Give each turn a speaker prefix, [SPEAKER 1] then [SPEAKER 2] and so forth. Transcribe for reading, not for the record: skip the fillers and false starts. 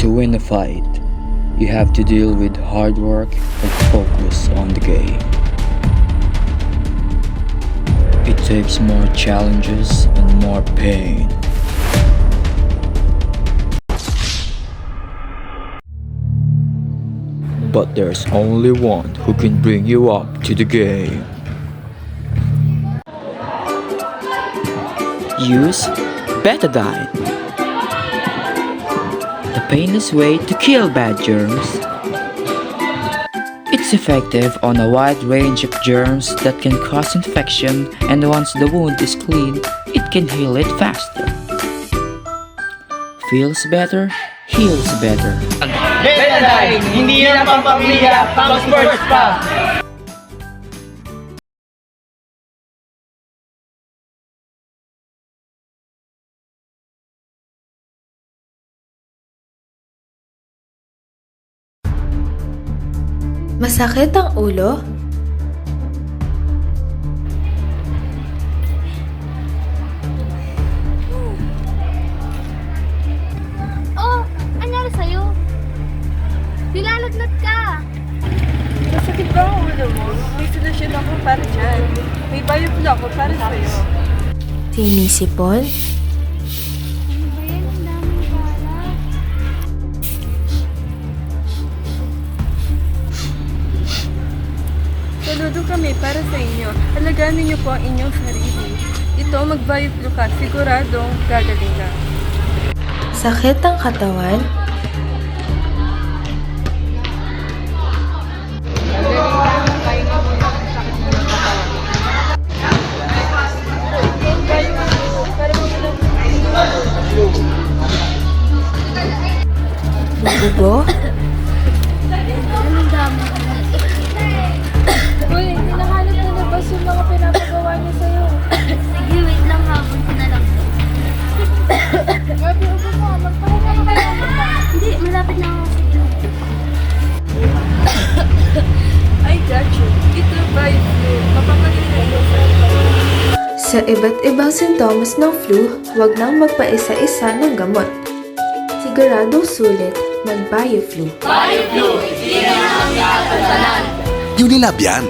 [SPEAKER 1] To win a fight, you have to deal with hard work and focus on the game. It takes more challenges and more pain. But there's only one who can bring you up to the game. Use Betadine, the painless way to kill bad germs. It's effective on a wide range of germs that can cause infection, and once the wound is clean, it can heal it faster. Feels better, heals better.
[SPEAKER 2] Betadine, hindi yan ang pampamilya, pang-sports pa!
[SPEAKER 3] Masakit ang ulo?
[SPEAKER 4] Oh, anyari sa'yo? Nilalagnat ka!
[SPEAKER 5] Masakit ba ang ulo mo? May solusyon ako para dyan. May bioflu ako para sa'yo.
[SPEAKER 3] Sinisipon?
[SPEAKER 4] Ano ba yan? Ang daming balat.
[SPEAKER 5] Saludo kami para sa inyo. Alagaan niyo po ang inyong sarili. Ito, mag-bioflu ka. Siguradong gagaling ka.
[SPEAKER 3] Sakit ang katawan? Ubo?
[SPEAKER 4] Anong dami?
[SPEAKER 5] Uy, hinahanap mo na ba yung mga pinapagawa niya sa'yo?
[SPEAKER 4] Sige, wait lang, habol ko na lang.
[SPEAKER 5] Gabi, ubo mo. Magpahinga na kaya.
[SPEAKER 4] Hindi, malapit na ako. Sige.
[SPEAKER 5] I got you. Ito, bioflu. Mapapagaling na ito sa'yo.
[SPEAKER 3] Sa iba't ibang sintomas ng flu, huwag nang magpaisa-isa ng gamot. Siguradong sulit, mag-bioflu.
[SPEAKER 6] Unilab yan.